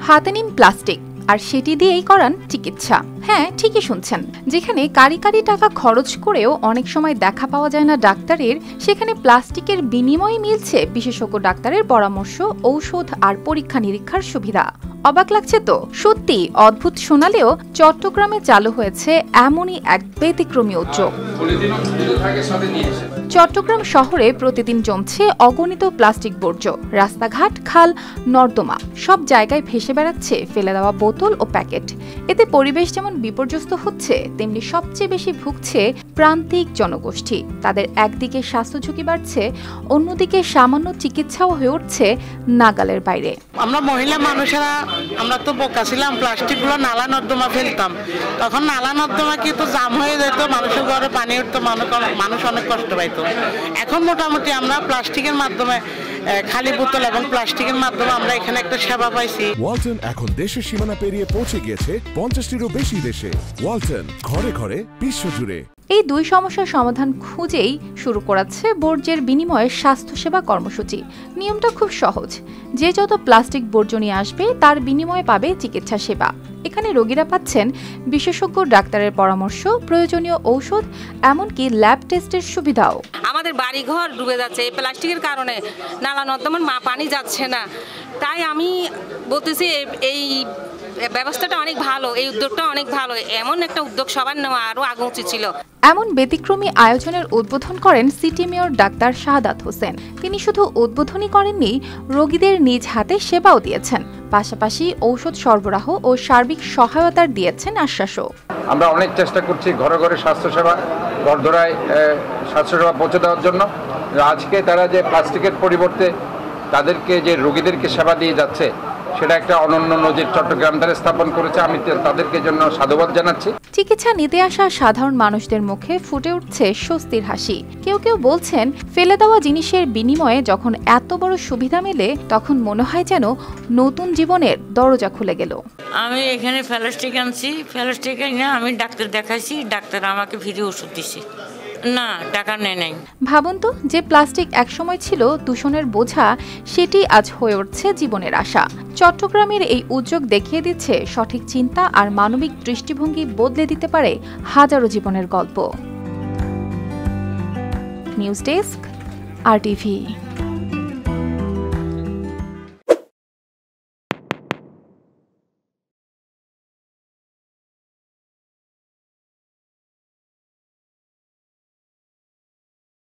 হাতে নিন প্লাস্টিক আর সেটি দিয়েই করান চিকিৎসা। হ্যাঁ, ঠিকই শুনছেন। যেখানে কারি কারি টাকা খরচ করেও অনেক সময় দেখা পাওয়া যায় না ডাক্তারের, সেখানে প্লাস্টিকের বিনিময়ে মিলছে বিশেষজ্ঞ ডাক্তারের পরামর্শ, ঔষধ আর পরীক্ষা নিরীক্ষার সুবিধা। অবাক লাগছে তো? সত্যি অদ্ভুত শোনালেও চট্টগ্রামে চালু হয়েছে এমনই এক ব্যতিক্রমী উদ্যোগ। চট্টগ্রাম শহরে প্রতিদিন জমছে অগণিত প্লাস্টিক বর্জ্য। রাস্তাঘাট, খাল, নর্দমা সব জায়গায় ভেসে বেড়াচ্ছে ফেলে দেওয়া বোতল ও প্যাকেট। এতে পরিবেশ যেমন বিপর্যস্ত হচ্ছে, তেমনি সবচেয়ে বেশি ভুগছে প্রান্তিক জনগোষ্ঠী। তাদের একদিকে স্বাস্থ্য ঝুঁকি বাড়ছে, অন্যদিকে সামান্য চিকিৎসাও হয়ে উঠছে নাগালের বাইরে। আমরা মহিলা মানুষেরা আমরা তো বোকা ছিলাম, প্লাস্টিকগুলো নালা নর্দমা ফেলতাম। তখন নালা নর্দমা কিন্তু জাম হয়ে যেত, মানুষের ঘরে পানি উঠতো, মানুষ অনেক কষ্ট পাইতো। এখন মোটামুটি আমরা প্লাস্টিকের মাধ্যমে, খালি বোতল এবং প্লাস্টিকের মাধ্যমে আমরা এখানে একটা সেবা পাইছি। ওয়ালটন এখন দেশের সীমানা পেরিয়ে পৌঁছে গিয়েছে 50টিরও বেশি দেশে। ওয়ালটন, ঘরে ঘরে বিশ্বজুড়ে। এই দুই সমস্যার সমাধান খুঁজেই শুরু করেছে বর্জ্যের বিনিময়ে স্বাস্থ্যসেবা কর্মসূচি। নিয়মটা খুব সহজ। যে যত প্লাস্টিক বর্জ্য নিয়ে আসবে তার বিনিময়ে পাবে চিকিৎসা সেবা। এখানে রোগীরা পাচ্ছেন বিশেষজ্ঞ ডাক্তারের পরামর্শ, প্রয়োজনীয় ঔষধ, এমনকি ল্যাব টেস্টের সুবিধাও। আমাদের বাড়িঘর ডুবে যাচ্ছে এই প্লাস্টিকের কারণে, নালা নর্দমার পানি যাচ্ছে না। তাই আমি বলতেছি এই ব্যবস্থাটা অনেক ভালো, এই উদ্যোগটা অনেক ভালো। এমন একটা উদ্যোগ সবার নেওয়া আরো আগে উচিত ছিল। এমন ব্যতিক্রমী আয়োজনের উদ্বোধন করেন city mayor doctor Shahadat Hossain. তিনি শুধু উদ্বোধনই করেননি, রোগীদের নিজ হাতে সেবাও দিয়েছেন। পাশাপাশি ঔষধ সরবরাহ ও সার্বিক সহায়তার দিয়েছেন আশ্বাসও। আমরা অনেক চেষ্টা করছি ঘরে ঘরে স্বাস্থ্যসেবা, ঘরধরায় স্বাস্থ্যসেবা পৌঁছে দেওয়ার জন্য। আজকে তারা যে প্লাস্টিকের পরিবর্তে তাদেরকে যে রোগীদেরকে সেবা দিয়ে যাচ্ছে, সেটা একটা অনন্য নজির চট্টগ্রাম দ্বারা স্থাপন করেছে। আমি তাদেরকে জন্য সাধুবাদ জানাচ্ছি। চিকিৎসা নিতে আসা সাধারণ মানুষদের মুখে ফুটে উঠছে স্বস্তির হাসি। কেউ কেউ বলছেন, ফেলে দেওয়া জিনিসের বিনিময়ে যখন এত বড় সুবিধা মেলে, তখন মনে হয় যেন নতুন জীবনের দরজা খুলে গেল। আমি এখানে প্লাস্টিক আনছি, প্লাস্টিক এনে আমি ডাক্তার দেখাইছি, ডাক্তার আমাকে ফ্রি ওষুধ দিছে। না, টাকা নেয় নাই। ভাবুন তো, যে প্লাস্টিক একসময় ছিল দূষণের বোঝা, সেটি আজ হয়ে উঠছে জীবনের আশা। চট্টগ্রামের এই উদ্যোগ দেখিয়ে দিচ্ছে সঠিক চিন্তা আর মানবিক দৃষ্টিভঙ্গি বদলে দিতে পারে হাজারো জীবনের গল্প। News desk, RTV।